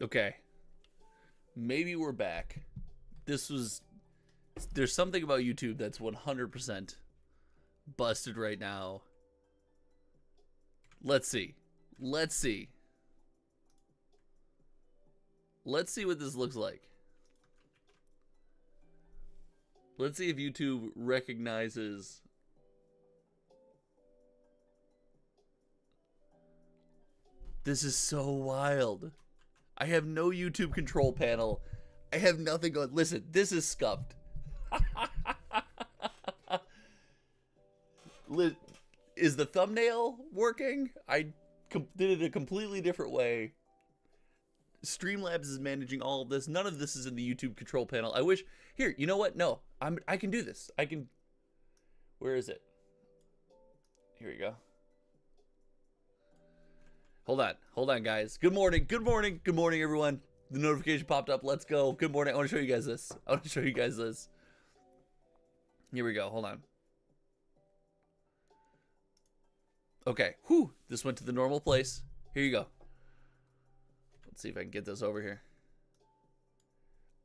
Okay. Maybe we're back. There's something about YouTube that's 100% busted right now. Let's see. Let's see. Let's see what this looks like. Let's see if YouTube recognizes. This is so wild. I have no YouTube control panel. I have nothing going. Listen, this is scuffed. Is the thumbnail working? I did it a completely different way. Streamlabs is managing all of this. None of this is in the YouTube control panel. I wish. Here, you know what? No, I can do this. I can. Where is it? Here we go. Hold on, guys. Good morning, everyone. The notification popped up. Let's go. Good morning. I want to show you guys this. Here we go. Hold on. Okay. Whew. This went to the normal place. Here you go. Let's see if I can get this over here.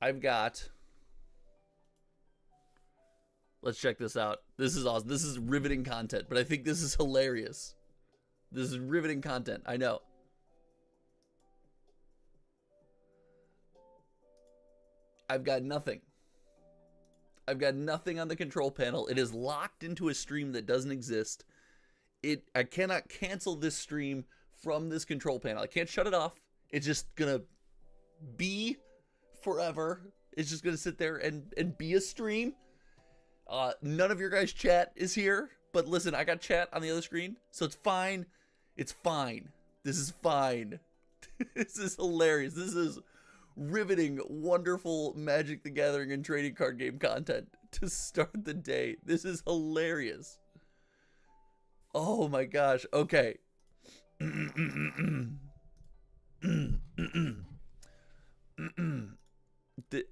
I've got. Let's check this out. This is awesome. This is riveting content, but I think this is hilarious. This is riveting content. I know. I've got nothing. I've got nothing on the control panel. It is locked into a stream that doesn't exist. I cannot cancel this stream from this control panel. I can't shut it off. It's just gonna be forever. It's just gonna sit there and be a stream. None of your guys' chat is here. But listen, I got chat on the other screen, so it's fine. It's fine. This is fine. This is hilarious. This is riveting, wonderful Magic the Gathering and trading card game content to start the day. This is hilarious. Oh my gosh. Okay.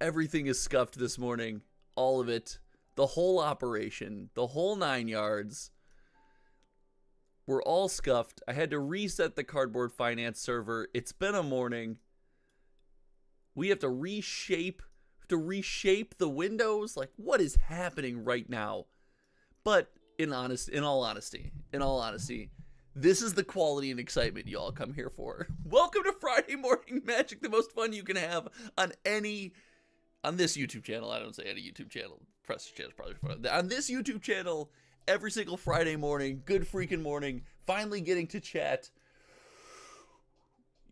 Everything is scuffed this morning. All of it. The whole operation. The whole 9 yards. We're all scuffed. I had to reset the Cardboard Finance server. It's been a morning. We have to reshape the windows. Like, what is happening right now? But in all honesty, this is the quality and excitement y'all come here for. Welcome to Friday Morning Magic, the most fun you can have on this YouTube channel. I don't say any YouTube channel. Press channel is probably fun. On this YouTube channel, every single Friday morning, good freaking morning, finally getting to chat.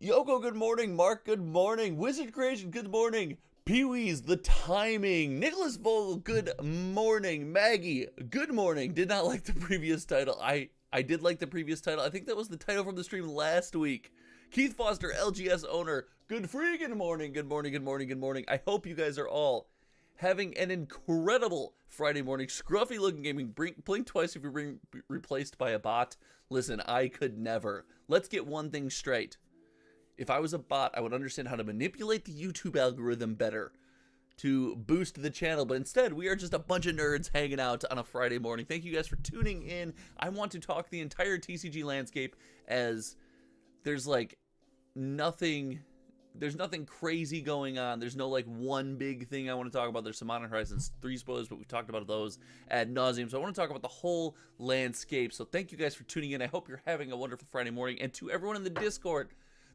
Yoko, good morning. Mark, good morning. Wizard Creation, good morning. Pee-wee's, the timing. Nicholas Vogel, good morning. Maggie, good morning. Did not like the previous title. I did like the previous title. I think that was the title from the stream last week. Keith Foster, LGS owner, good freaking morning. Good morning. I hope you guys are all having an incredible Friday morning. Scruffy looking gaming. Blink twice if you're being replaced by a bot. Listen, I could never. Let's get one thing straight. If I was a bot, I would understand how to manipulate the YouTube algorithm better to boost the channel. But instead, we are just a bunch of nerds hanging out on a Friday morning. Thank you guys for tuning in. I want to talk the entire TCG landscape, as there's like nothing. There's nothing crazy going on. There's no like one big thing I want to talk about. There's some Modern Horizons 3 spoilers, but we've talked about those ad nauseum. So I want to talk about the whole landscape. So thank you guys for tuning in. I hope you're having a wonderful Friday morning. And to everyone in the Discord,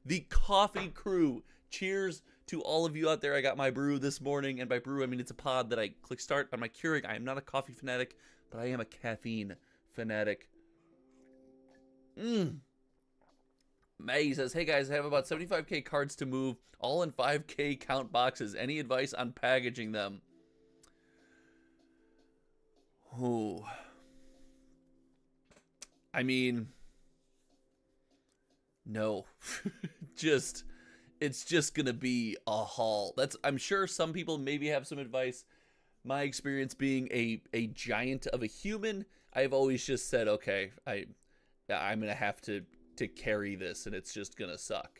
the coffee crew, cheers to all of you out there. I got my brew this morning, and by brew I mean it's a pod that I click start on my Keurig. I am not a coffee fanatic, but I am a caffeine fanatic. Maggie says, hey guys, I have about 75k cards to move, all in 5k count boxes. Any advice on packaging them? Oh, I mean, no. It's just gonna be a haul. I'm sure some people maybe have some advice. My experience being a giant of a human, I've always just said, okay, I'm gonna have to carry this, and it's just gonna suck.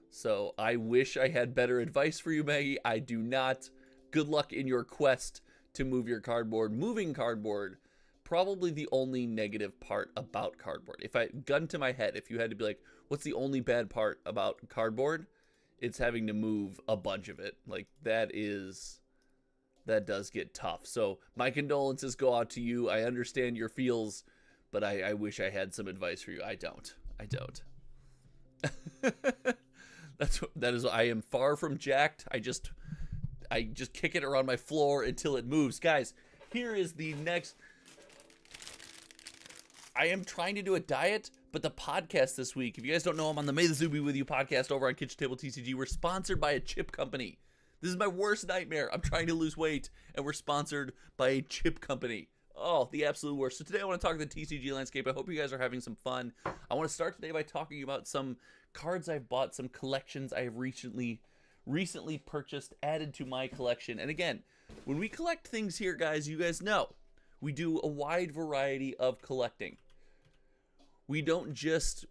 So I wish I had better advice for you, Maggie. I do not. Good luck in your quest to move your cardboard. Moving cardboard, probably the only negative part about cardboard. If I gun to my head, if you had to be like, what's the only bad part about cardboard? it's having to move a bunch of it. Like, that does get tough. So my condolences go out to you. I understand your feels, but I wish I had some advice for you. I don't. That is, I am far from jacked. I just kick it around my floor until it moves. Guys, here is the next. I am trying to do a diet, but the podcast this week, if you guys don't know, I'm on the MetaZoo Be With You podcast over on Kitchen Table TCG. We're sponsored by a chip company. This is my worst nightmare. I'm trying to lose weight, and we're sponsored by a chip company. Oh, the absolute worst. So today I want to talk the TCG landscape. I hope you guys are having some fun. I want to start today by talking about some cards I've bought, some collections I have recently purchased, added to my collection. And again, when we collect things here, guys, you guys know, we do a wide variety of collecting. We don't just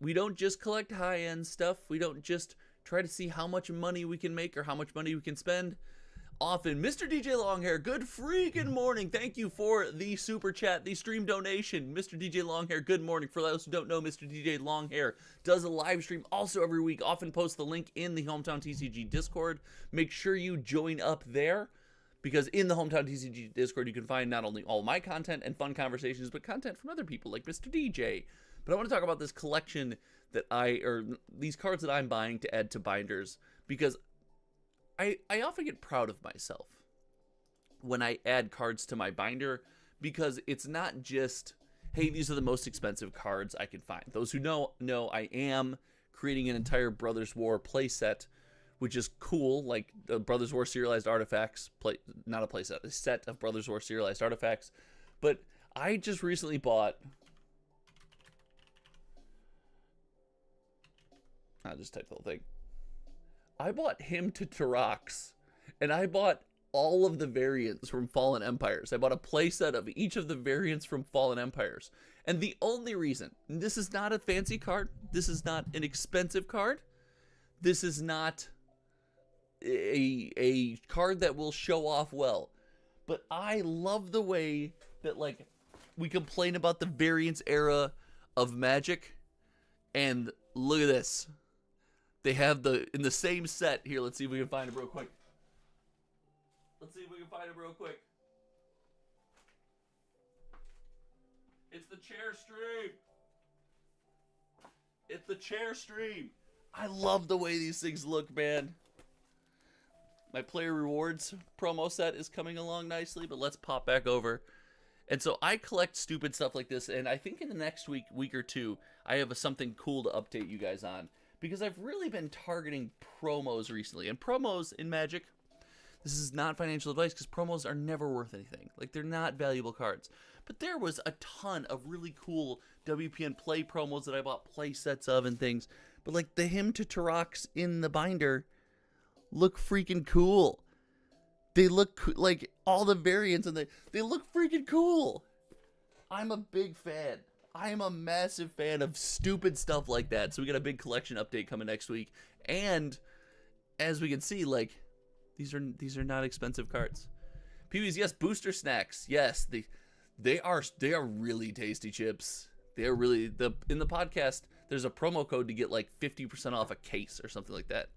collect high-end stuff. We don't just try to see how much money we can make or how much money we can spend. Often, Mr. DJ Longhair, good freaking morning. Thank you for the super chat, the stream donation. Mr. DJ Longhair, good morning. For those who don't know, Mr. DJ Longhair does a live stream also every week. Often posts the link in the Hometown TCG Discord. Make sure you join up there, because in the Hometown TCG Discord, you can find not only all my content and fun conversations, but content from other people like Mr. DJ. But I want to talk about this collection these cards that I'm buying to add to binders, because I often get proud of myself when I add cards to my binder, because it's not just, hey, these are the most expensive cards I can find. Those who know I am creating an entire Brothers War playset, which is cool, like the Brothers War serialized artifacts, not a playset, a set of Brothers War serialized artifacts. But I just recently bought, I'll just type the whole thing. I bought Hymn to Tarax, and I bought all of the variants from Fallen Empires. I bought a playset of each of the variants from Fallen Empires. And the only reason, this is not a fancy card, this is not an expensive card, this is not a card that will show off well, but I love the way that, like, we complain about the variants era of Magic, and look at this. They have in the same set here. Let's see if we can find it real quick. It's the chair stream. I love the way these things look, man. My player rewards promo set is coming along nicely, but let's pop back over. And so I collect stupid stuff like this, and I think in the next week or two, I have something cool to update you guys on. Because I've really been targeting promos recently. And promos in Magic, this is not financial advice, because promos are never worth anything. Like, they're not valuable cards. But there was a ton of really cool WPN play promos that I bought play sets of and things. But, like, the Hymn to Tarax in the binder look freaking cool. They look like all the variants, and they look freaking cool. I'm a big fan. I am a massive fan of stupid stuff like that. So we got a big collection update coming next week. And as we can see, like, these are not expensive cards. PBs, yes, booster snacks. Yes, they are really tasty chips. They are really, in the podcast, there's a promo code to get like 50% off a case or something like that.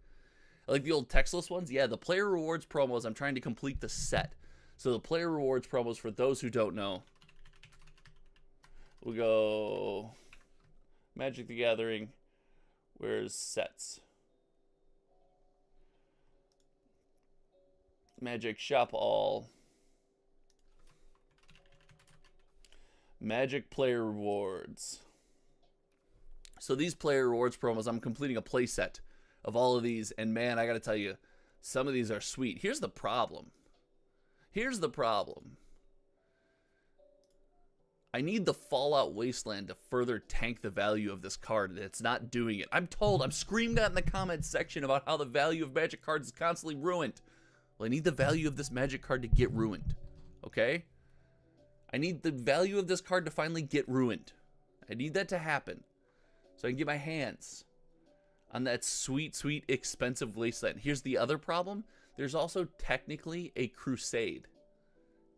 Like the old textless ones. Yeah, the player rewards promos, I'm trying to complete the set. So the player rewards promos, for those who don't know, we'll go Magic the Gathering. Where's sets? Magic Shop All. Magic Player Rewards. So these player rewards promos, I'm completing a playset of all of these. And man, I gotta tell you, some of these are sweet. Here's the problem. I need the Fallout Wasteland to further tank the value of this card, and it's not doing it. I'm screamed at in the comments section about how the value of Magic cards is constantly ruined. Well, I need the value of this Magic card to get ruined, okay? I need the value of this card to finally get ruined. I need that to happen so I can get my hands on that sweet, sweet, expensive Wasteland. Here's the other problem. There's also technically a Crusade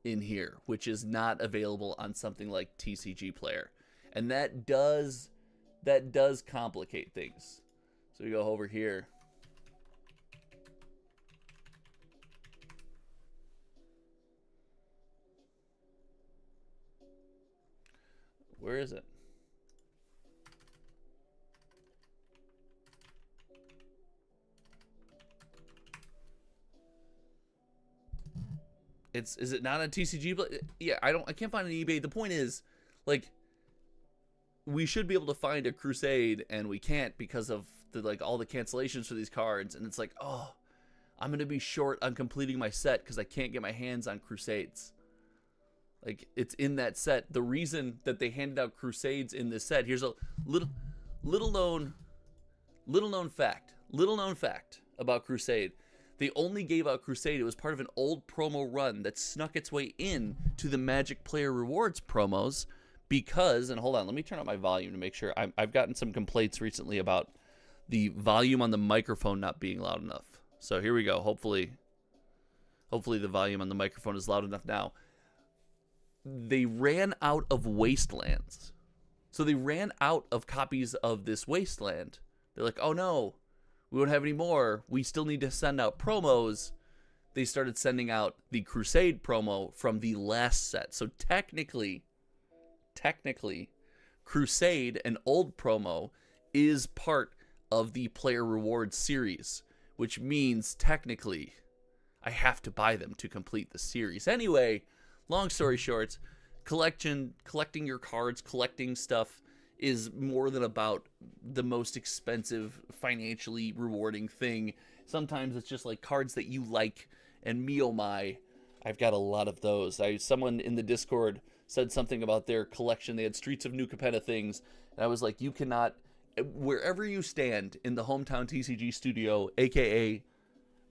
in here, which is not available on something like TCG Player, and that does complicate things. So we go over here. Where is it? Is it not on TCG? But yeah, I can't find it on eBay. The point is, like, we should be able to find a Crusade, and we can't because of the, like, all the cancellations for these cards. And it's like, oh, I'm gonna be short on completing my set because I can't get my hands on Crusades. Like, it's in that set. The reason that they handed out Crusades in this set, here's a little known fact about Crusade. They only gave out Crusade. It was part of an old promo run that snuck its way in to the Magic Player Rewards promos because, and hold on, let me turn up my volume to make sure. I've gotten some complaints recently about the volume on the microphone not being loud enough. So here we go. Hopefully the volume on the microphone is loud enough now. They ran out of Wastelands. So they ran out of copies of this Wasteland. They're like, oh no, we won't have any more. We still need to send out promos. They started sending out the Crusade promo from the last set. So technically, Crusade, an old promo, is part of the Player Rewards series, which means technically I have to buy them to complete the series. Anyway, long story short, collecting your cards, collecting stuff is more than about the most expensive, financially rewarding thing. Sometimes it's just like cards that you like, and me oh my, I've got a lot of those. Someone in the Discord said something about their collection. They had Streets of New Capenna things, and I was like, you cannot, wherever you stand in the hometown TCG studio, aka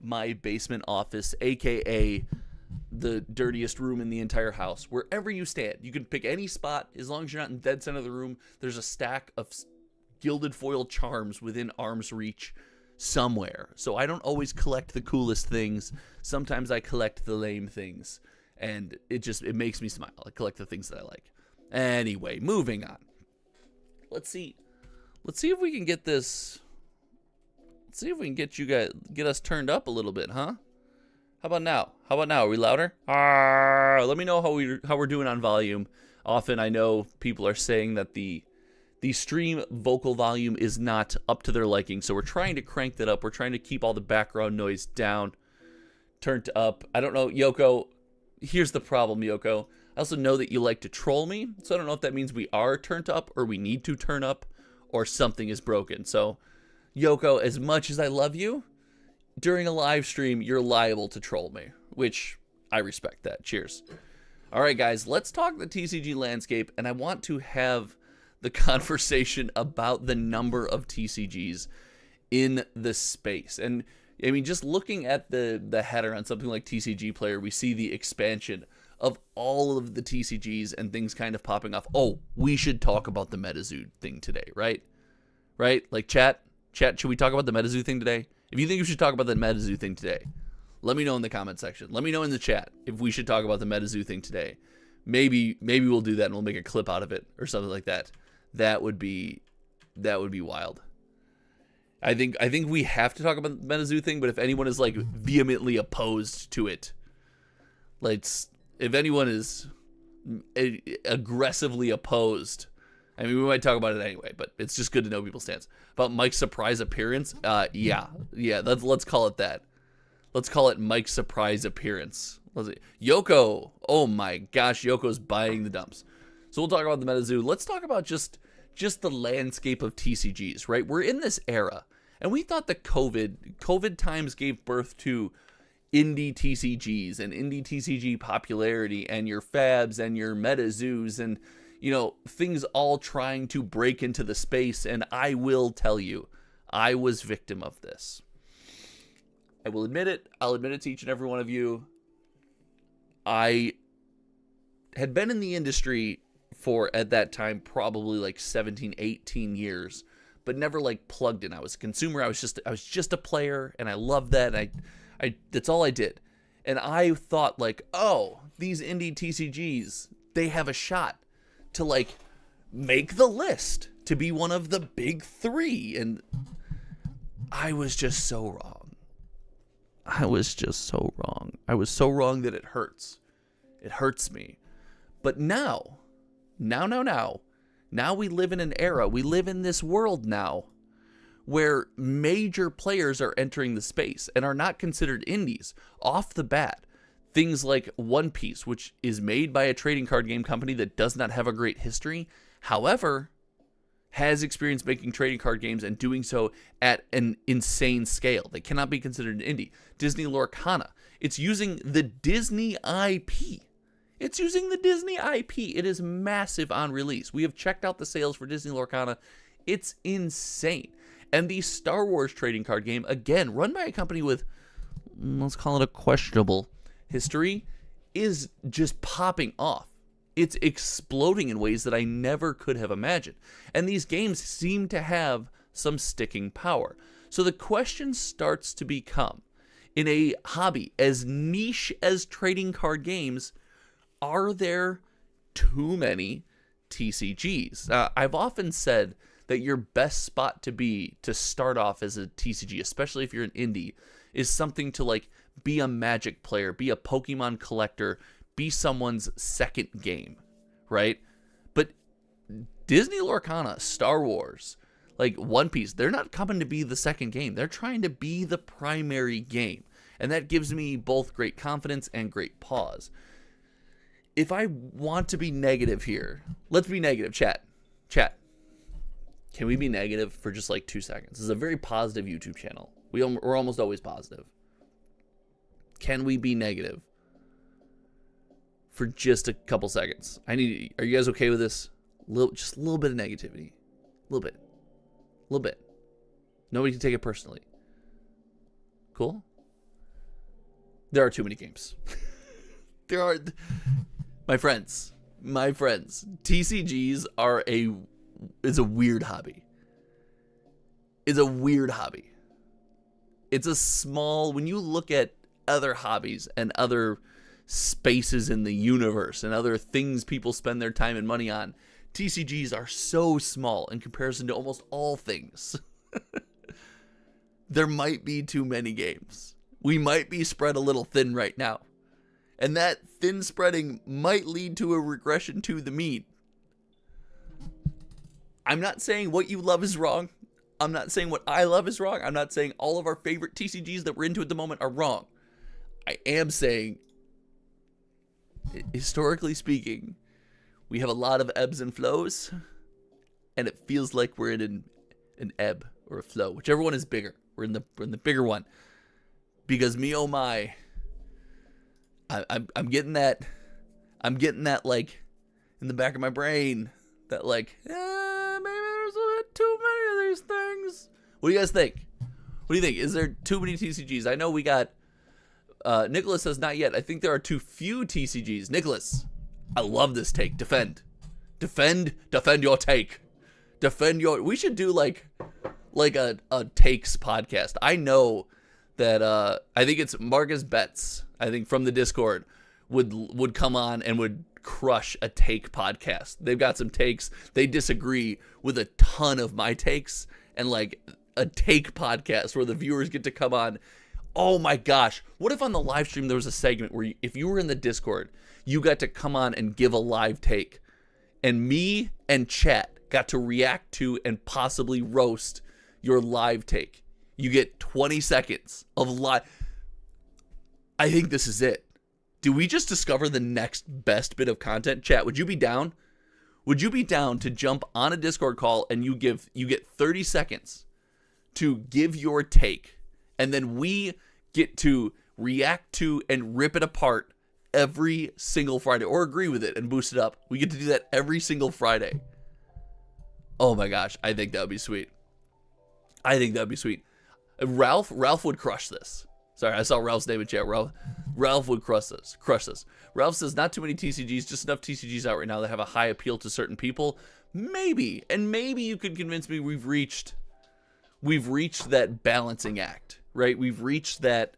my basement office, aka the dirtiest room in the entire house, wherever you stand, you can pick any spot. As long as you're not in dead center of the room, there's a stack of gilded foil charms within arm's reach somewhere. So I don't always collect the coolest things. Sometimes I collect the lame things, and it makes me smile. I collect the things that I like. Anyway, moving on. Let's see if we can get this. Let's see if we can get us turned up a little bit, huh? How about now? Are we louder? Let me know how we're doing on volume. Often I know people are saying that the stream vocal volume is not up to their liking, so we're trying to crank that up. We're trying to keep all the background noise down, turned up. I don't know, Yoko. Here's the problem, Yoko. I also know that you like to troll me, so I don't know if that means we are turned up or we need to turn up or something is broken. So, Yoko, as much as I love you, during a live stream, you're liable to troll me, which I respect that. Cheers. All right, guys, let's talk the TCG landscape, and I want to have the conversation about the number of TCGs in the space. And, I mean, just looking at the header on something like TCG Player, we see the expansion of all of the TCGs and things kind of popping off. Oh, we should talk about the MetaZoo thing today, right? Right? Like, chat, should we talk about the MetaZoo thing today? If you think we should talk about the MetaZoo thing today, let me know in the comment section. Let me know in the chat if we should talk about the MetaZoo thing today. Maybe we'll do that and we'll make a clip out of it or something like that. That would be wild. I think we have to talk about the MetaZoo thing, but if anyone is like vehemently opposed to it, if anyone is aggressively opposed, I mean, we might talk about it anyway, but it's just good to know people's stance. About Mike's surprise appearance, yeah, let's call it that. Let's call it Mike's surprise appearance. Yoko, oh my gosh, Yoko's buying the dumps. So we'll talk about the MetaZoo. Let's talk about just the landscape of TCGs, right? We're in this era, and we thought that COVID times gave birth to indie TCGs and indie TCG popularity and your Fabs and your MetaZoos and, you know, things all trying to break into the space. And I will tell you, I was victim of this. I will admit it. I'll admit it to each and every one of you. I had been in the industry for, at that time, probably like 17, 18 years, but never like plugged in. I was a consumer. I was just a player, and I loved that. And I that's all I did. And I thought like, oh, these indie TCGs, they have a shot to like make the list, to be one of the big three. And I was just so wrong. I was so wrong that it hurts. It hurts me. But now, Now we live in an era, we live in this world now where major players are entering the space and are not considered indies off the bat. Things like One Piece, which is made by a trading card game company that does not have a great history, however, has experience making trading card games and doing so at an insane scale. They cannot be considered an indie. Disney Lorcana, it's using the Disney IP. It's using the Disney IP. It is massive on release. We have checked out the sales for Disney Lorcana. It's insane. And the Star Wars trading card game, again, run by a company with, let's call it a questionable history, is just popping off. It's exploding in ways that I never could have imagined. And these games seem to have some sticking power. So the question starts to become, in a hobby as niche as trading card games, are there too many TCGs? I've often said that your best spot to be to start off as a TCG, especially if you're an indie, is something to like be a Magic player, be a Pokemon collector, be someone's second game, right? But Disney Lorcana, Star Wars, like One Piece, they're not coming to be the second game. They're trying to be the primary game. And that gives me both great confidence and great pause. If I want to be negative here, let's be negative, chat. Can we be negative for just like 2 seconds? This is a very positive YouTube channel. We're almost always positive. Can we be negative for just a couple seconds? Are you guys okay with this? Just a little bit of negativity. A little bit. Nobody can take it personally. Cool? There are too many games. My friends, TCGs is a weird hobby. It's a weird hobby. It's a small, when you look at other hobbies and other spaces in the universe and other things people spend their time and money on, TCGs are so small in comparison to almost all things. There might be too many games. We might be spread a little thin right now. And that thin spreading might lead to a regression to the mean. I'm not saying what you love is wrong. I'm not saying what I love is wrong. I'm not saying all of our favorite TCGs that we're into at the moment are wrong. I am saying, historically speaking, we have a lot of ebbs and flows, and it feels like we're in an ebb or a flow, whichever one is bigger. We're in the bigger one, because me oh my, I'm getting that like in the back of my brain that like maybe there's a bit too many of these things. What do you guys think? What do you think? Is there too many TCGs? I know we got. Nicholas says not yet. I think there are too few TCGs. Nicholas, I love this take. Defend your take. We should do like a takes podcast. I know that I think it's Marcus Betts, I think from the Discord, would come on and would crush a take podcast. They've got some takes. They disagree with a ton of my takes, and like a take podcast where the viewers get to come on. Oh my gosh. What if on the live stream there was a segment where if you were in the Discord, you got to come on and give a live take, and me and chat got to react to and possibly roast your live take. You get 20 seconds of live. I think this is it. Do we just discover the next best bit of content? Chat, would you be down? Would you be down to jump on a Discord call and you get 30 seconds to give your take, and then we get to react to and rip it apart every single Friday, or agree with it and boost it up? We get to do that every single Friday. Oh my gosh, I think that would be sweet. Ralph would crush this. Sorry, I saw Ralph's name in chat. Ralph would crush this. Ralph says not too many TCGs, just enough TCGs out right now that have a high appeal to certain people. Maybe you could convince me we've reached that balancing act, right? We've reached that.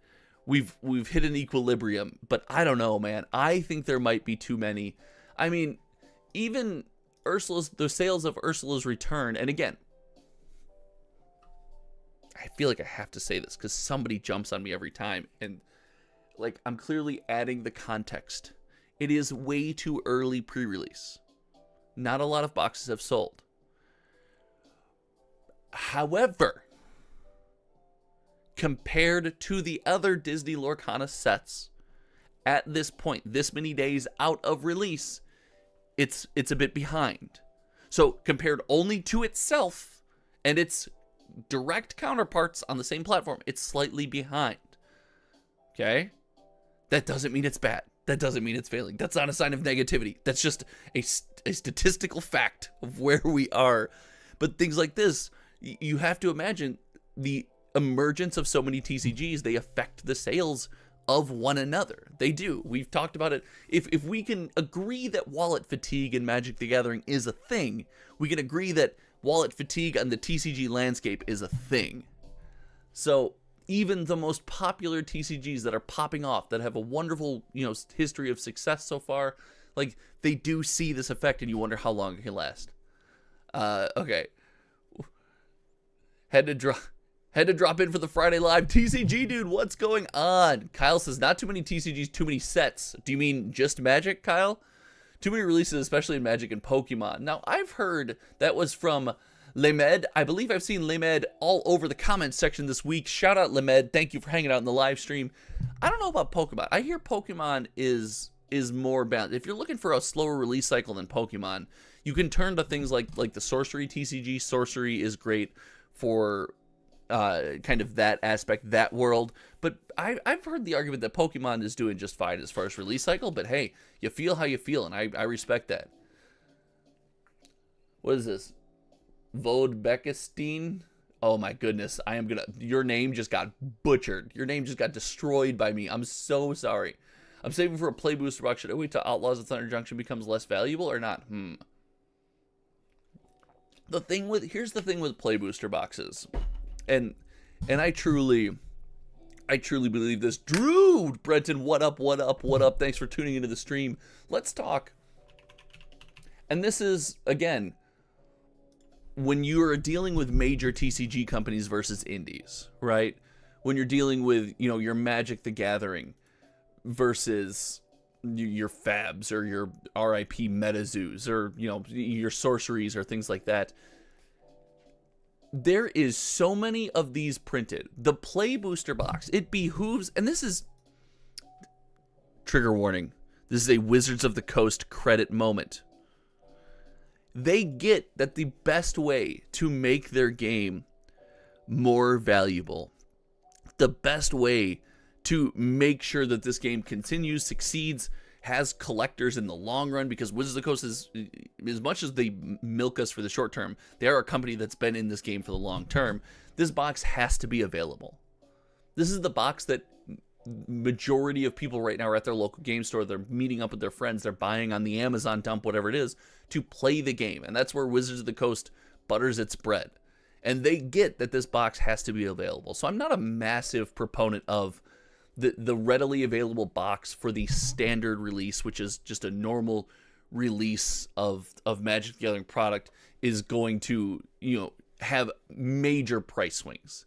We've hit an equilibrium, but I don't know, man. I think there might be too many. I mean, even the sales of Ursula's Return, and again, I feel like I have to say this because somebody jumps on me every time, and like I'm clearly adding the context. It is way too early pre-release. Not a lot of boxes have sold. However, compared to the other Disney Lorcana sets, at this point, this many days out of release, it's a bit behind. So compared only to itself and its direct counterparts on the same platform, it's slightly behind. Okay? That doesn't mean it's bad. That doesn't mean it's failing. That's not a sign of negativity. That's just a statistical fact of where we are. But things like this, you have to imagine the emergence of so many TCGs, they affect the sales of one another. They do. We've talked about it. If we can agree that wallet fatigue in Magic the Gathering is a thing, we can agree that wallet fatigue on the TCG landscape is a thing. So even the most popular TCGs that are popping off, that have a wonderful, history of success so far, like, they do see this effect, and you wonder how long it can last. Okay. Had to drop in for the Friday Live. TCG, dude, what's going on? Kyle says, not too many TCGs, too many sets. Do you mean just Magic, Kyle? Too many releases, especially in Magic and Pokemon. Now, I've heard that was from Lemed. I believe I've seen Lemed all over the comments section this week. Shout out, Lemed. Thank you for hanging out in the live stream. I don't know about Pokemon. I hear Pokemon is more balanced. If you're looking for a slower release cycle than Pokemon, you can turn to things like the Sorcery TCG. Sorcery is great for kind of that aspect, that world. But I've heard the argument that Pokemon is doing just fine as far as release cycle. But hey, you feel how you feel, and I respect that. What is this? Vodbekestein? Oh my goodness, your name just got butchered. Your name just got destroyed by me. I'm so sorry. I'm saving for a play booster box. Should I wait till Outlaws of Thunder Junction becomes less valuable or not? Here's the thing with play booster boxes. And I truly believe this. Drew Brenton, what up? Thanks for tuning into the stream. Let's talk. And this is, again, when you are dealing with major TCG companies versus indies, right? When you're dealing with, your Magic the Gathering versus your Fabs or your RIP MetaZoos or, your Sorceries or things like that. There is so many of these printed. The play booster box, it behooves, and this is, trigger warning, this is a Wizards of the Coast credit moment. They get that the best way to make their game more valuable, the best way to make sure that this game continues, succeeds, has collectors in the long run, because Wizards of the Coast is, as much as they milk us for the short term, they are a company that's been in this game for the long term. This box has to be available. This is the box that majority of people right now are at their local game store. They're meeting up with their friends. They're buying on the Amazon dump, whatever it is, to play the game. And that's where Wizards of the Coast butters its bread. And they get that this box has to be available. So I'm not a massive proponent of the readily available box for the standard release, which is just a normal release of Magic the Gathering product, is going to, have major price swings.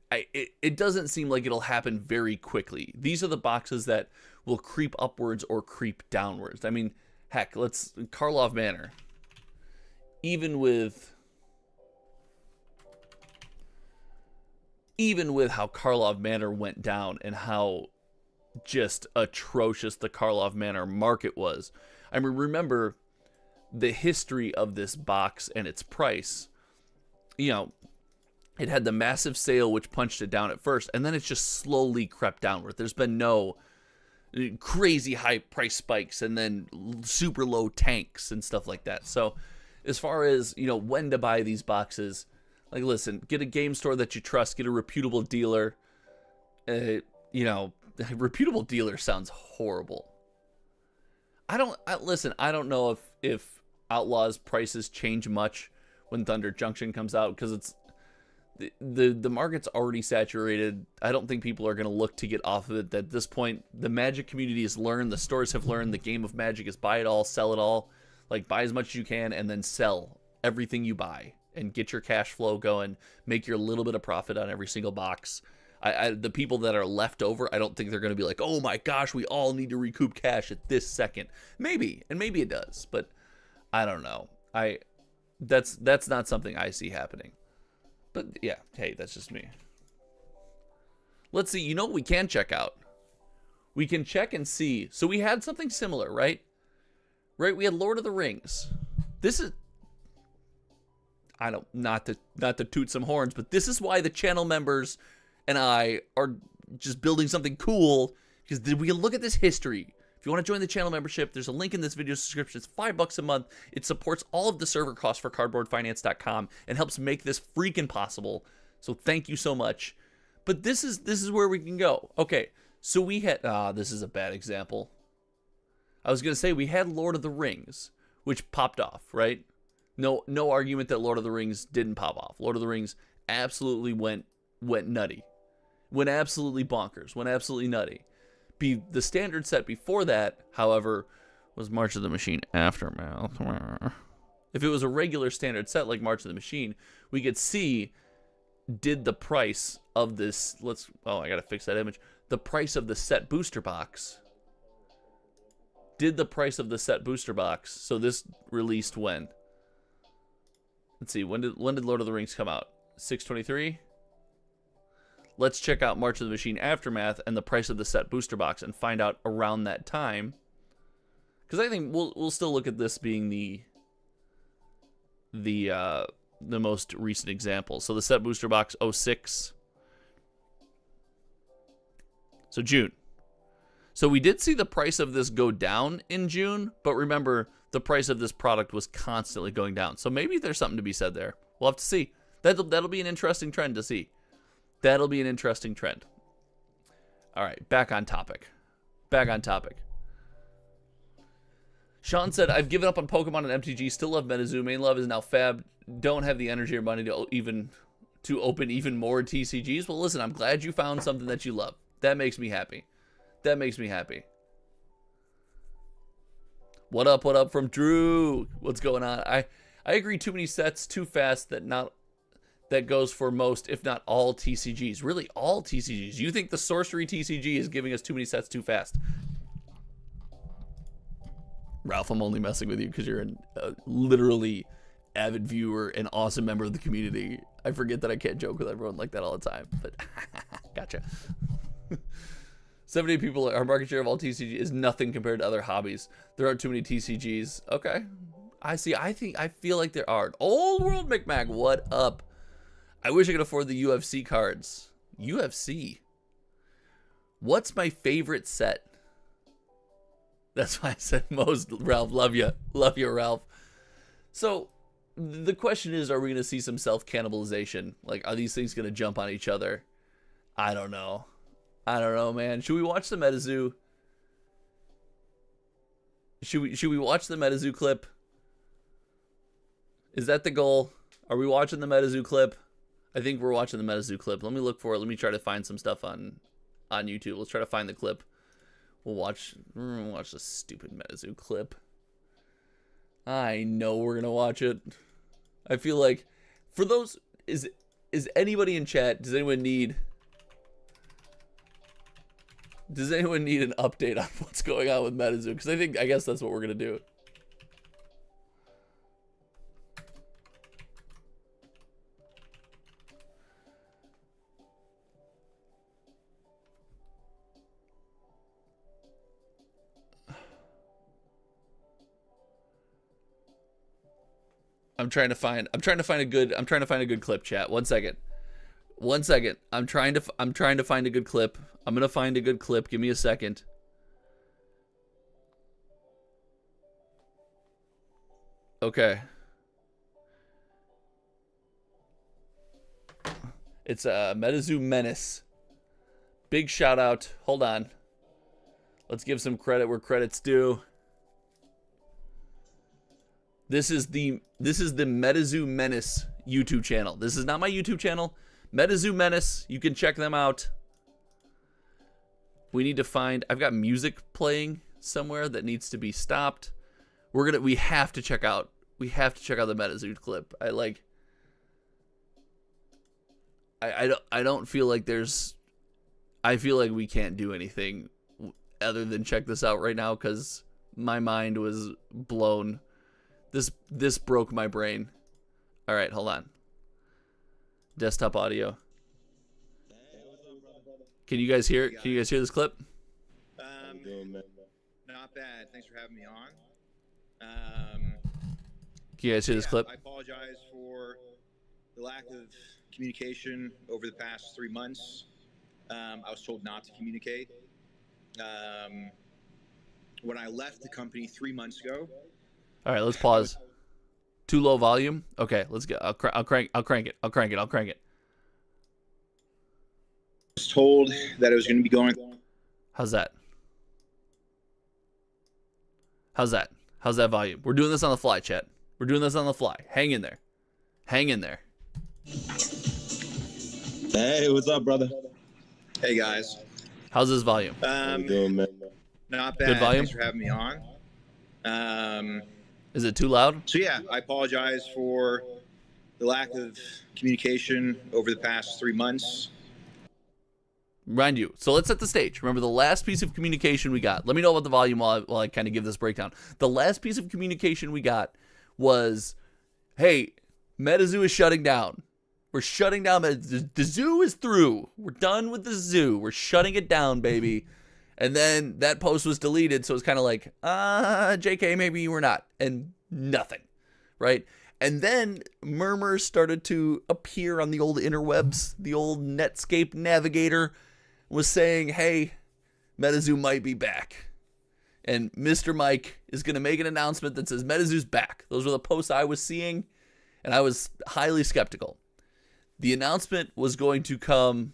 It doesn't seem like it'll happen very quickly. These are the boxes that will creep upwards or creep downwards. I mean, heck, Karlov Manor. Even with how Karlov Manor went down and how just atrocious the Karlov Manor market was. I mean, remember the history of this box and its price. It had the massive sale, which punched it down at first, and then it's just slowly crept downward. There's been no crazy high price spikes and then super low tanks and stuff like that. So as far as, when to buy these boxes, like, listen, get a game store that you trust, get a reputable dealer. Reputable dealer sounds horrible. I don't know if Outlaws prices change much when Thunder Junction comes out, because it's the market's already saturated. I don't think people are going to look to get off of it. At this point, the Magic community has learned, the stores have learned, the game of Magic is buy it all, sell it all. Like, buy as much as you can and then sell everything you buy and get your cash flow going, make your little bit of profit on every single box. The people that are left over, I don't think they're going to be like, oh my gosh, we all need to recoup cash at this second. Maybe, and maybe it does, but I don't know. That's not something I see happening. But yeah, hey, that's just me. Let's see. You know what we can check out? We can check and see. So we had something similar, right? Right? We had Lord of the Rings. This is, I don't, not to toot some horns, but this is why the channel members and I are just building something cool, because we can look at this history. If you want to join the channel membership, there's a link in this video description. It's $5 a month. It supports all of the server costs for cardboardfinance.com and helps make this freaking possible. So thank you so much. But this is where we can go. Okay, so we had, this is a bad example. I was going to say we had Lord of the Rings, which popped off, right? No argument that Lord of the Rings didn't pop off. Lord of the Rings absolutely went nutty. Went absolutely bonkers. Went absolutely nutty. The standard set before that, however, was March of the Machine Aftermath. If it was a regular standard set like March of the Machine, we could see, did the price of this, I gotta fix that image. The price of the set booster box. Did the price of the set booster box, so this released when? Let's see, when did Lord of the Rings come out? 6/23? Let's check out March of the Machine Aftermath and the price of the set booster box and find out around that time. Because I think we'll still look at this being the most recent example. So the set booster box 06. So June. So we did see the price of this go down in June, but remember, the price of this product was constantly going down. So maybe there's something to be said there. We'll have to see. That'll be an interesting trend to see. That'll be an interesting trend. All right, back on topic. Sean said, I've given up on Pokemon and MTG, still love MetaZoo. Main love is now Fab. Don't have the energy or money to open even more TCGs. Well, listen, I'm glad you found something that you love. That makes me happy. What up from Drew? What's going on? I agree, too many sets, too fast, that goes for most, if not all, TCGs. Really, all TCGs. You think the Sorcery TCG is giving us too many sets too fast? Ralph, I'm only messing with you because you're a literally avid viewer and awesome member of the community. I forget that I can't joke with everyone like that all the time, but gotcha. 70 people, our market share of all TCG is nothing compared to other hobbies. There aren't too many TCGs. Okay. I feel like there are. Old World McMac, what up? I wish I could afford the UFC cards. UFC? What's my favorite set? That's why I said most. Ralph, love you. Love you, Ralph. So, the question is, are we going to see some self-cannibalization? Like, are these things going to jump on each other? I don't know. Man. Should we watch the MetaZoo? Should we watch the MetaZoo clip? Is that the goal? Are we watching the MetaZoo clip? I think we're watching the MetaZoo clip. Let me look for it. Let me try to find some stuff on YouTube. Let's try to find the clip. We'll watch the stupid MetaZoo clip. I know we're gonna watch it. I feel like for those, is anybody in chat? Does anyone need an update on what's going on with MetaZoo? Because I guess that's what we're gonna do. I'm trying to find a good clip, chat. One second. I'm trying to find a good clip. I'm gonna find a good clip. Give me a second. Okay. It's a MetaZoo Menace. Big shout out. Hold on. Let's give some credit where credit's due. This is the MetaZoo Menace YouTube channel. This is not my YouTube channel. MetaZoo Menace. You can check them out. We need to find. I've got music playing somewhere that needs to be stopped. We have to check out. We have to check out the MetaZoo clip. I don't feel like there's. I feel like we can't do anything other than check this out right now because my mind was blown. This broke my brain. All right, hold on. Desktop audio. Can you guys hear? Can you guys hear this clip? Not bad. Thanks for having me on. Can you guys hear this clip? I apologize for the lack of communication over the past 3 months. I was told not to communicate. When I left the company 3 months ago. All right, let's pause. Too low volume. Okay, let's get. I'll crank it. I was told that I was going to be going. How's that? How's that volume? We're doing this on the fly, chat. We're doing this on the fly. Hang in there. Hang in there. Hey, what's up, brother? Hey, guys. How's this volume? How you doing, man? Not bad. Good volume? Thanks for having me on. Is it too loud? So, yeah, I apologize for the lack of communication over the past 3 months. Mind you, so let's set the stage. Remember the last piece of communication we got. Let me know about the volume while I kind of give this breakdown. The last piece of communication we got was, hey, MetaZoo is shutting down. We're shutting down. The zoo is through. We're done with the zoo. We're shutting it down, baby. And then that post was deleted, so it's kind of like, JK, maybe you were not. And nothing, right? And then murmurs started to appear on the old interwebs. The old Netscape navigator was saying, hey, MetaZoo might be back. And Mr. Mike is going to make an announcement that says MetaZoo's back. Those were the posts I was seeing, and I was highly skeptical. The announcement was going to come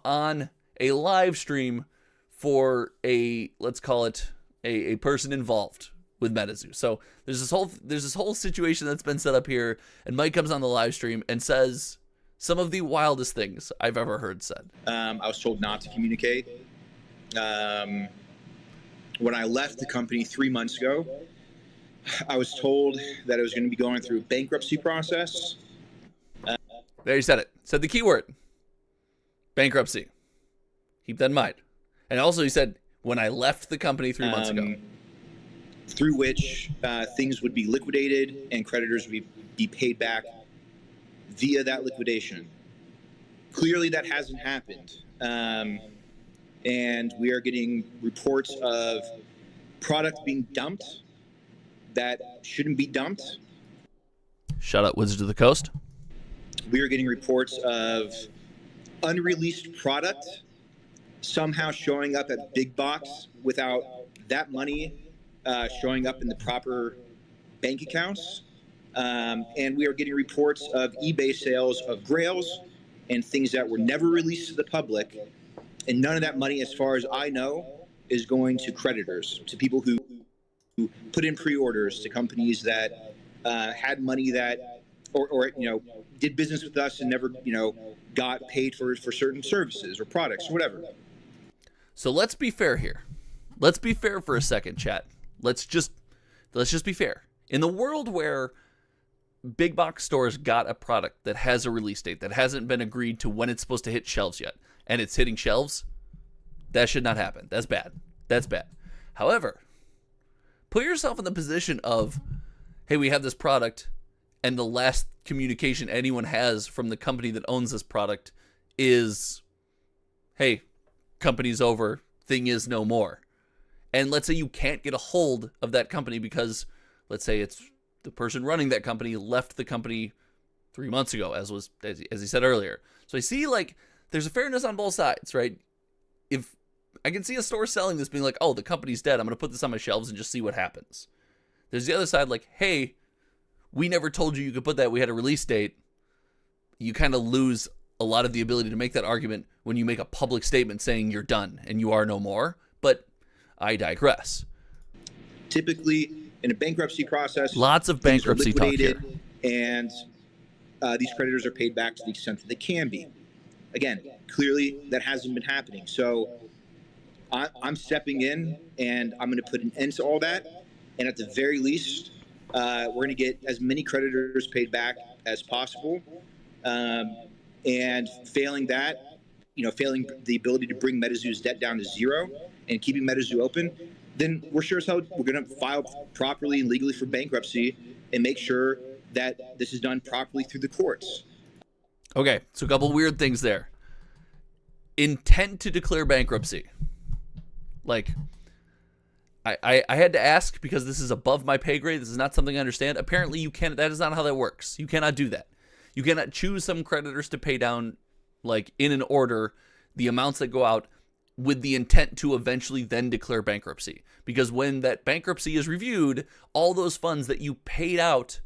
on a live stream for a, let's call it, a person involved with MetaZoo. So there's this whole situation that's been set up here, and Mike comes on the live stream and says some of the wildest things I've ever heard said. I was told not to communicate. When I left the company 3 months ago, I was told that I was going to be going through a bankruptcy process. There, you said it. Said the keyword. Bankruptcy. Keep that in mind. And also he said, when I left the company 3 months ago. Through which things would be liquidated and creditors would be paid back via that liquidation. Clearly that hasn't happened. And we are getting reports of product being dumped that shouldn't be dumped. Shut up, Wizards of the Coast. We are getting reports of unreleased product somehow showing up at big box without that money showing up in the proper bank accounts. And we are getting reports of eBay sales of grails and things that were never released to the public. And none of that money, as far as I know, is going to creditors, to people who put in pre-orders, to companies that had money that, or did business with us and never, got paid for certain services or products or whatever. So let's be fair here. Let's be fair for a second, chat. Let's just be fair. In the world where big box stores got a product that has a release date that hasn't been agreed to when it's supposed to hit shelves yet, and it's hitting shelves, that should not happen. That's bad. That's bad. However, put yourself in the position of, hey, we have this product, and the last communication anyone has from the company that owns this product is, hey, company's over, thing is no more. And let's say you can't get a hold of that company because, let's say it's the person running that company left the company 3 months ago, as he said earlier. So I see, like, there's a fairness on both sides, right? If I can see a store selling this being like, oh, the company's dead, I'm going to put this on my shelves and just see what happens. There's the other side, like, hey, we never told you could put that, we had a release date. You kind of lose a lot of the ability to make that argument when you make a public statement saying you're done and you are no more. But I digress. Typically, in a bankruptcy process, lots of bankruptcy talk here. And these creditors are paid back to the extent that they can be. Again, clearly that hasn't been happening. So I'm stepping in and I'm going to put an end to all that. And at the very least, we're going to get as many creditors paid back as possible. And failing that, failing the ability to bring MetaZoo's debt down to zero and keeping MetaZoo open, then we're sure as hell we're going to file properly and legally for bankruptcy and make sure that this is done properly through the courts. Okay, so a couple weird things there. Intent to declare bankruptcy. Like, I had to ask because this is above my pay grade. This is not something I understand. Apparently, you can't. That is not how that works. You cannot do that. You cannot choose some creditors to pay down, like, in an order, the amounts that go out with the intent to eventually then declare bankruptcy. Because when that bankruptcy is reviewed, all those funds that you paid out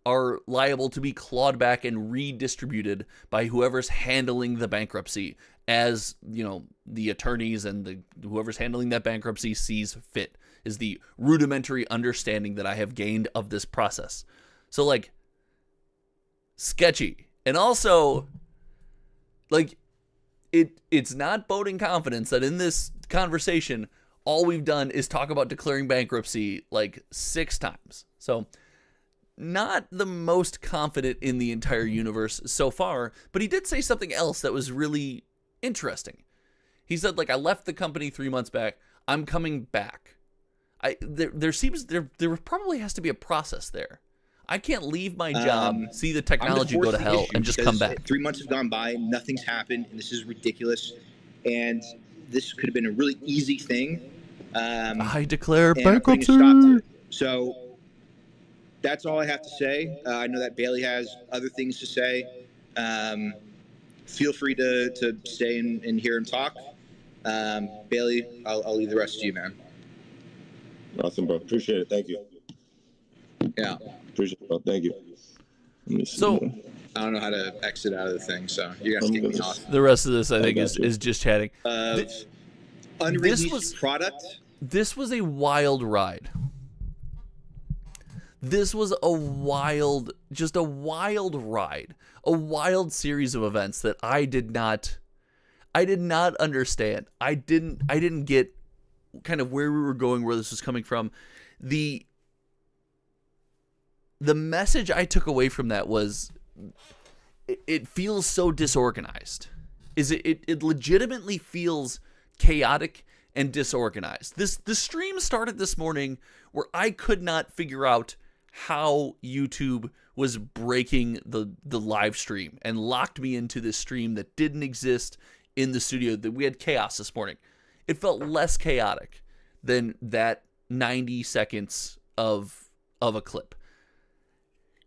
are liable to be clawed back and redistributed by whoever's handling the bankruptcy, as, you know, the attorneys and whoever's handling that bankruptcy sees fit, is the rudimentary understanding that I have gained of this process. So, like, sketchy. And also, like, it's not boding confidence that in this conversation, all we've done is talk about declaring bankruptcy like 6 times. So, not the most confident in the entire universe so far, but he did say something else that was really interesting. He said, like, I left the company 3 months back. I'm coming back. There probably has to be a process there. I can't leave my job, see the technology go to hell, and just come back. 3 months have gone by, nothing's happened, and this is ridiculous. And this could have been a really easy thing. I declare and I'm putting a bankruptcy. stop to it. So that's all I have to say. I know that Bailey has other things to say. Feel free to stay and hear him talk. Bailey, I'll leave the rest to you, man. Awesome, bro. Appreciate it. Thank you. Yeah. Appreciate it, bro. Thank you. So, I don't know how to exit out of the thing, so you're going to have to kick me off. the rest of this, I think, is just chatting. Unreleased product. This was a wild ride. This was a wild ride. A wild series of events that I did not understand. I didn't get kind of where we were going, where this was coming from. The message I took away from that was it feels so disorganized. It legitimately feels chaotic and disorganized. The stream started this morning where I could not figure out how YouTube was breaking the live stream and locked me into this stream that didn't exist in the studio. That we had chaos this morning. It felt less chaotic than that 90 seconds of a clip.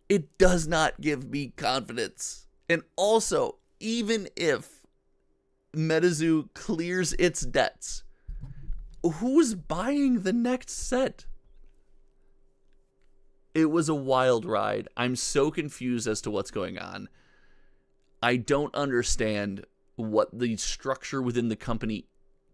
It does not give me confidence. And also, even if MetaZoo clears its debts, who's buying the next set? It was a wild ride. I'm so confused as to what's going on. I don't understand what the structure within the company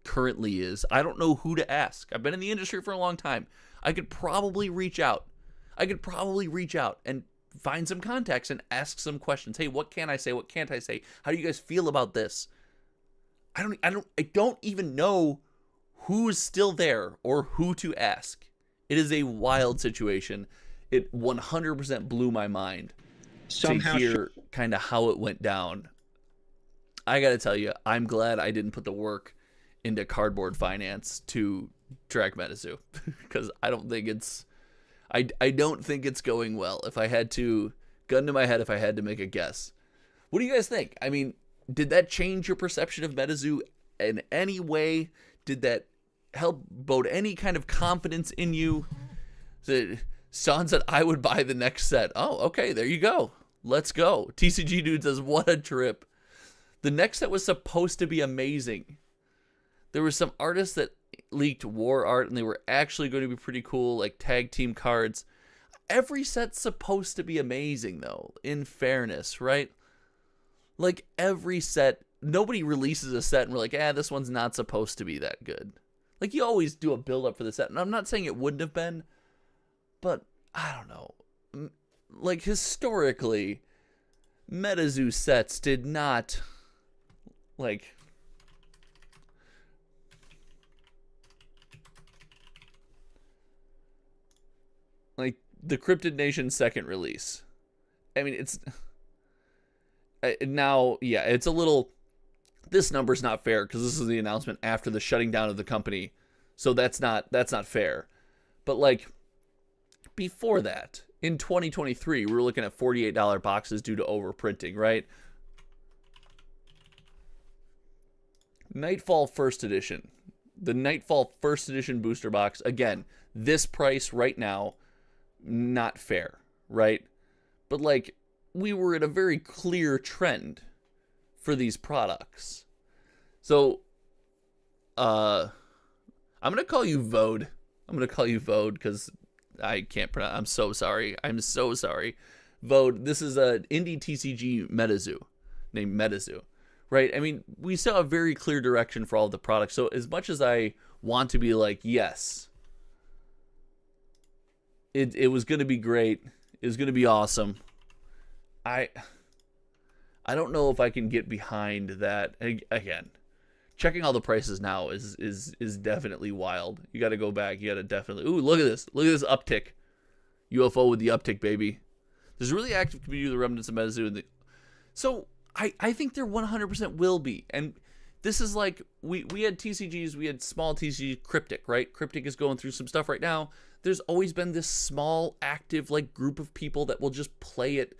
currently is. I don't know who to ask. I've been in the industry for a long time. I could probably reach out and find some contacts and ask some questions. Hey, what can I say? What can't I say? How do you guys feel about this? I don't even know who's still there or who to ask. It is a wild situation. It 100% blew my mind to hear kind of how it went down. I got to tell you, I'm glad I didn't put the work into cardboard finance to track MetaZoo because I don't think it's going well. If I had to, gun to my head, if I had to make a guess. What do you guys think? I mean, did that change your perception of MetaZoo in any way? Did that help bode any kind of confidence in you? Sean said, I would buy the next set. Oh, okay, there you go. Let's go. TCG Dude says, what a trip. The next set was supposed to be amazing. There were some artists that leaked war art, and they were actually going to be pretty cool, like tag team cards. Every set's supposed to be amazing, though, in fairness, right? Like, every set, nobody releases a set and we're like, this one's not supposed to be that good. Like, you always do a build-up for the set, and I'm not saying it wouldn't have been, but I don't know. Like, historically, MetaZoo sets did not, like, the Cryptid Nation second release. I mean, it's now, it's a little, this number's not fair because this is the announcement after the shutting down of the company. So that's not fair. But like before that, in 2023, we were looking at $48 boxes due to overprinting, right? Nightfall First Edition. The Nightfall First Edition booster box, again, this price right now, not fair, right? But like, we were in a very clear trend for these products. So, I'm going to call you Vode. I'm going to call you Vode because I can't pronounce. I'm so sorry. I'm so sorry. Vode, this is an indie TCG MetaZoo named MetaZoo, right? I mean, we saw a very clear direction for all the products. So as much as I want to be like, yes, it was going to be great. It was going to be awesome. I don't know if I can get behind that. Again, checking all the prices now is definitely wild. You got to go back. You got to definitely. Ooh, look at this. Look at this uptick. UFO with the uptick, baby. There's a really active community of the remnants of MetaZoo. So I think there 100% will be. And this is like, we had TCGs, we had small TCG, Cryptic, right? Cryptic is going through some stuff right now. There's always been this small, active, like, group of people that will just play it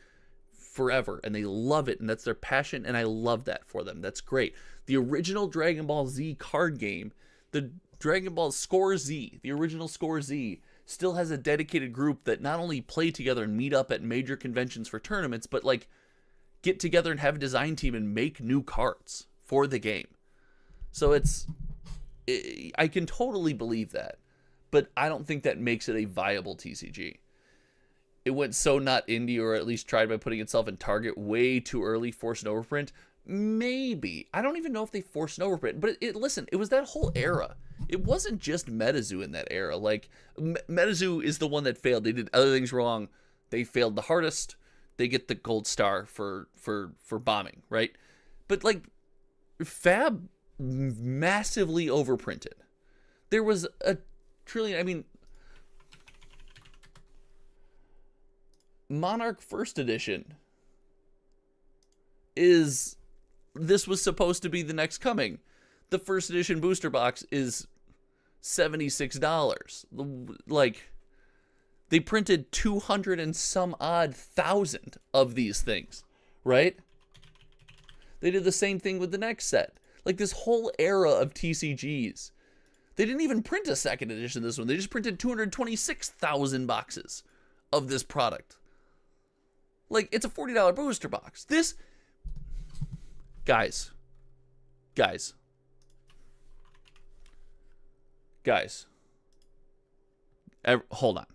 forever, and they love it, and that's their passion, and I love that for them. That's great. The original Dragon Ball Z card game, the Dragon Ball Score Z, the original Score Z, still has a dedicated group that not only play together and meet up at major conventions for tournaments, but like get together and have a design team and make new cards for the game. So I can totally believe that, but I don't think that makes it a viable TCG. It went so not indie, or at least tried by putting itself in Target way too early, forced an overprint. Maybe. I don't even know if they forced an overprint, but listen, it was that whole era. It wasn't just MetaZoo in that era. Like, MetaZoo is the one that failed. They did other things wrong. They failed the hardest. They get the gold star for bombing, right? But like, Fab massively overprinted. There was a trillion. I mean, Monarch First Edition this was supposed to be the next coming. The first edition booster box is $76. Like, they printed 200 and some odd thousand of these things, right? They did the same thing with the next set. Like, this whole era of TCGs, they didn't even print a second edition of this one. They just printed 226,000 boxes of this product. Like, it's a $40 booster box. This, guys, hold on.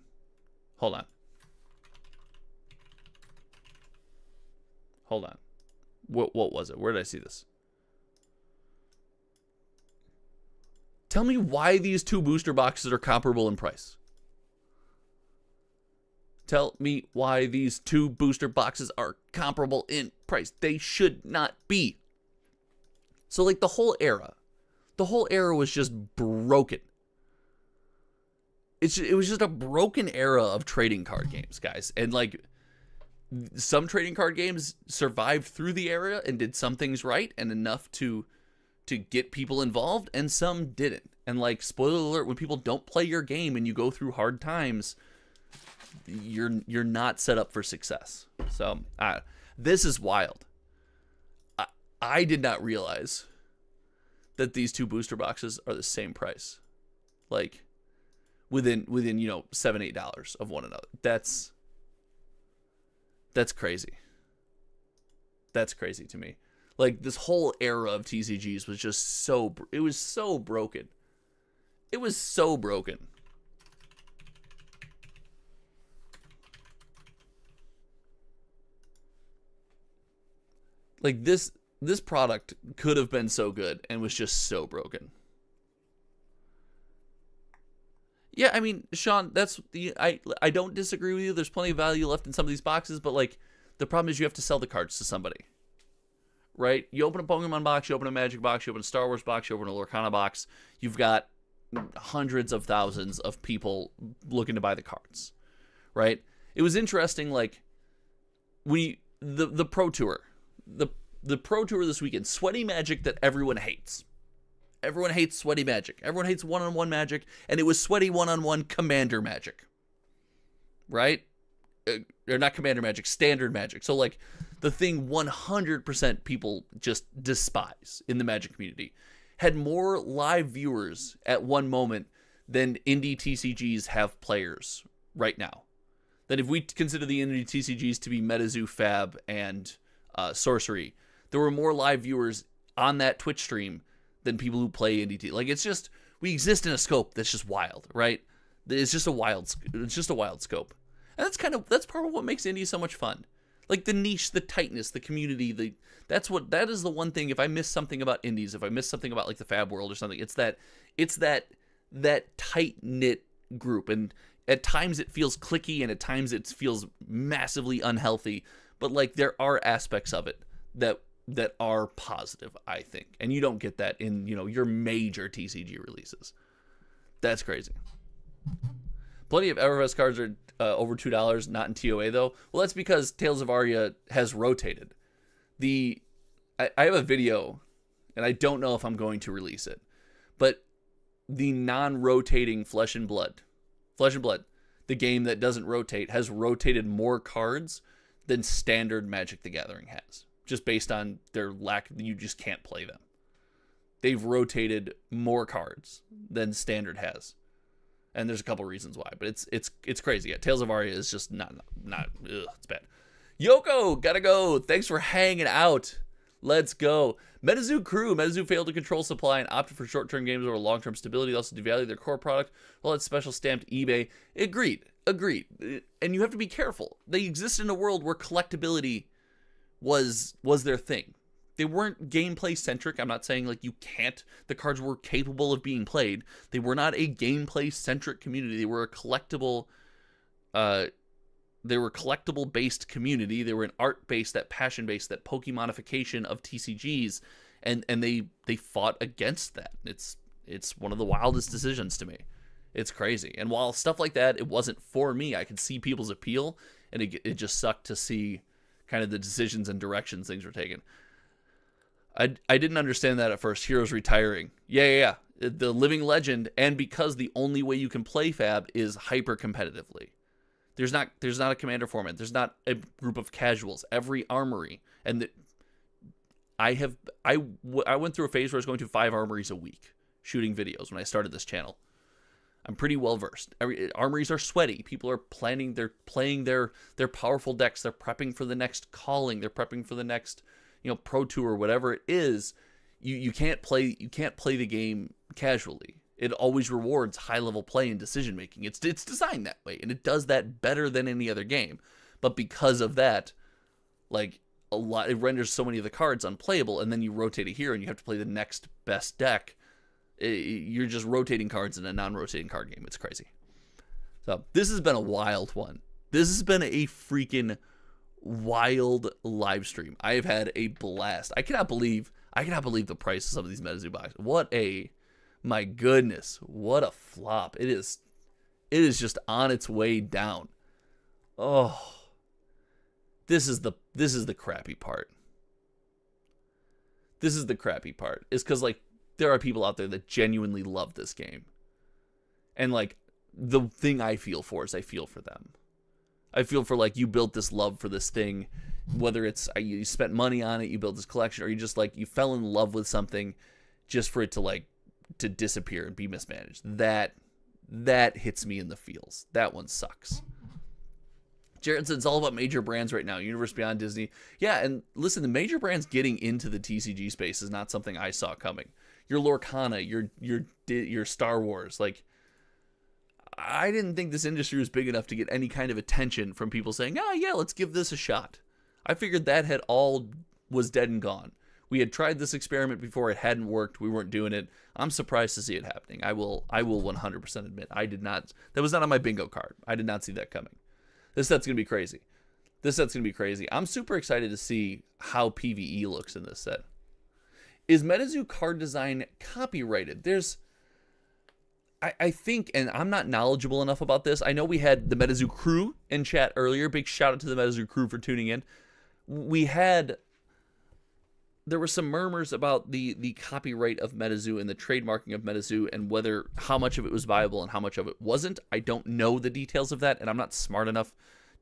What was it? Where did I see this? Tell me why these two booster boxes are comparable in price. Tell me why these two booster boxes are comparable in price. They should not be. So, like, the whole era was just broken. It was just a broken era of trading card games, guys. And, like, some trading card games survived through the era and did some things right and enough to get people involved, and some didn't. And, like, spoiler alert, when people don't play your game and you go through hard times, you're not set up for success. So this is wild. I did not realize that these two booster boxes are the same price, like within $7-8 of one another. That's crazy. That's crazy to me. Like, this whole era of TCGs was just it was so broken. It was so broken. Like, this product could have been so good and was just so broken. Yeah, I mean, Sean, I don't disagree with you. There's plenty of value left in some of these boxes, but like, the problem is you have to sell the cards to somebody, right? You open a Pokemon box, you open a Magic box, you open a Star Wars box, you open a Lorcana box. You've got hundreds of thousands of people looking to buy the cards, right? It was interesting, like, the Pro Tour. The Pro Tour this weekend, sweaty Magic that everyone hates. Everyone hates sweaty Magic. Everyone hates one-on-one Magic, and it was sweaty one-on-one Commander Magic. Right? Or not Commander Magic, Standard Magic. So, like, the thing 100% people just despise in the Magic community had more live viewers at one moment than indie TCGs have players right now. That if we consider the indie TCGs to be MetaZoo, Fab, and Sorcery, there were more live viewers on that Twitch stream than people who play indie TCG. Like, it's just, we exist in a scope that's just wild, right? It's just a wild scope. And that's part of what makes indie so much fun. Like the niche, the tightness, the community, that is the one thing. If I miss something about indies, if I miss something about like the Fab world or something, it's that tight-knit group. And at times it feels cliquey and at times it feels massively unhealthy. But like there are aspects of it that are positive, I think. And you don't get that in, your major TCG releases. That's crazy. Plenty of Everfest cards are over $2, not in TOA though. Well, that's because Tales of Aria has rotated. I have a video, and I don't know if I'm going to release it, but the non-rotating Flesh and Blood, the game that doesn't rotate, has rotated more cards than standard Magic the Gathering has, just based on their lack. You just can't play them. They've rotated more cards than standard has. And there's a couple reasons why, but it's crazy. Yeah, Tales of Aria is just not it's bad. Yoko, gotta go. Thanks for hanging out. Let's go. MetaZoo crew. MetaZoo failed to control supply and opted for short-term games over long-term stability. They also devalued their core product. Well, it's special stamped eBay. Agreed. And you have to be careful. They exist in a world where collectability was their thing. They weren't gameplay centric. I'm not saying like you can't. The cards were capable of being played. They were not a gameplay centric community. They were a collectible. They were collectible based community. They were an art based, that passion based, that Pokemonification of TCGs, and they fought against that. It's one of the wildest decisions to me. It's crazy. And while stuff like that, it wasn't for me. I could see people's appeal, and it just sucked to see kind of the decisions and directions things were taken. I didn't understand that at first. Heroes retiring. Yeah. The living legend, and because the only way you can play Fab is hyper competitively. There's not a commander format. There's not a group of casuals. Every armory, and I went through a phase where I was going to 5 armories a week shooting videos when I started this channel. I'm pretty well versed. Armories are sweaty. People are planning. They're playing their powerful decks. They're prepping for the next calling. They're prepping for the next Pro Tour, whatever it is. You can't play the game casually. It always rewards high level play and decision making. It's designed that way, and it does that better than any other game. But because of that, like it renders so many of the cards unplayable, and then you rotate a hero and you have to play the next best deck. You're just rotating cards in a non-rotating card game. It's crazy. So this has been a wild one. This has been a freaking wild live stream. I have had a blast. I cannot believe the price of some of these MetaZoo boxes. My goodness, what a flop. It is just on its way down. Oh, this is the crappy part. This is the crappy part. Is because like there are people out there that genuinely love this game, and like the thing I feel for is I feel for them. I feel for like you built this love for this thing, whether it's you spent money on it, you built this collection, or you just like you fell in love with something just for it to disappear and be mismanaged. That hits me in the feels. That one sucks. Jared said it's all about major brands right now. Universe Beyond, Disney. Yeah, and listen, the major brands getting into the TCG space is not something I saw coming. Your Lorcana, your Star Wars, like I didn't think this industry was big enough to get any kind of attention from people saying, "Oh yeah, let's give this a shot." I figured that had all was dead and gone. We had tried this experiment before, it hadn't worked, we weren't doing it. I'm surprised to see it happening. I will 100% admit I did not. That was not on my bingo card. I did not see that coming. This set's gonna be crazy. I'm super excited to see how PvE looks in this set. Is MetaZoo card design copyrighted? I think, and I'm not knowledgeable enough about this. I know we had the MetaZoo crew in chat earlier. Big shout out to the MetaZoo crew for tuning in. We had there were some murmurs about the copyright of MetaZoo and the trademarking of MetaZoo and how much of it was viable and how much of it wasn't. I don't know the details of that, and I'm not smart enough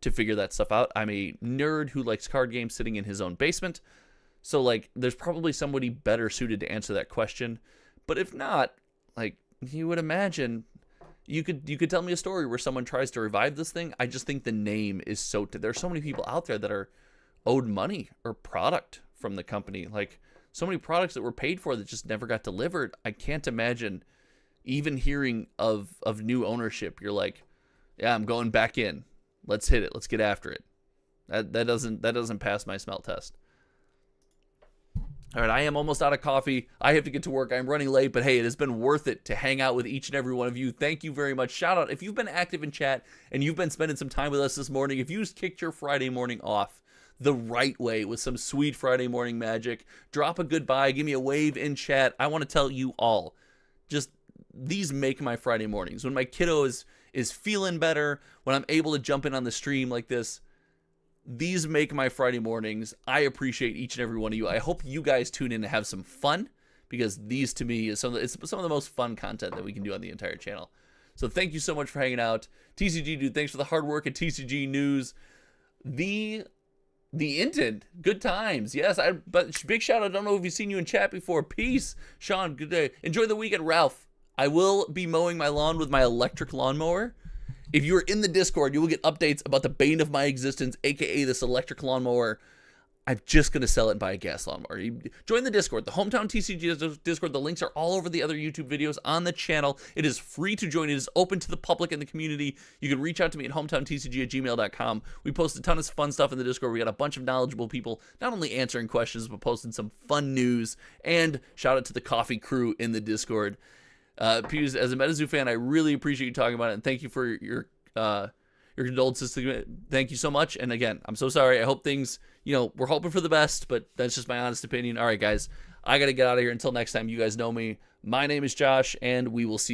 to figure that stuff out. I'm a nerd who likes card games sitting in his own basement. So, like, there's probably somebody better suited to answer that question. But if not, like, you would imagine you could tell me a story where someone tries to revive this thing. I just think the name is so... There's so many people out there that are owed money or product from the company. Like, so many products that were paid for that just never got delivered. I can't imagine even hearing of new ownership. You're like, yeah, I'm going back in. Let's hit it. Let's get after it. That doesn't pass my smell test. All right, I am almost out of coffee. I have to get to work. I'm running late, but hey, it has been worth it to hang out with each and every one of you. Thank you very much. Shout out if you've been active in chat and you've been spending some time with us this morning. If you just kicked your Friday morning off the right way with some sweet Friday morning magic, drop a goodbye, give me a wave in chat. I want to tell you all, just these make my Friday mornings. When my kiddo is feeling better, when I'm able to jump in on the stream like this, these make my Friday mornings. I appreciate each and every one of you. I hope you guys tune in to have some fun, because these to me is some of the most fun content that we can do on the entire channel. So thank you so much for hanging out. TCG dude, thanks for the hard work at TCG News. The Intent, good times. Yes, but big shout out. I don't know if you've seen you in chat before. Peace. Sean, good day. Enjoy the weekend. Ralph, I will be mowing my lawn with my electric lawnmower. If you're in the Discord, you will get updates about the bane of my existence, aka this electric lawnmower. I'm just going to sell it and buy a gas lawnmower. Join the Discord, the Hometown TCG Discord. The links are all over the other YouTube videos on the channel. It is free to join. It is open to the public and the community. You can reach out to me at hometowntcg@gmail.com. We post a ton of fun stuff in the Discord. We got a bunch of knowledgeable people, not only answering questions, but posting some fun news. And shout out to the coffee crew in the Discord. Pews, as a MetaZoo fan, I really appreciate you talking about it, and thank you for your condolences. Thank you so much. And again, I'm so sorry. I hope things, we're hoping for the best, but that's just my honest opinion. All right, guys, I got to get out of here. Until next time, you guys know me. My name is Josh, and we will see you.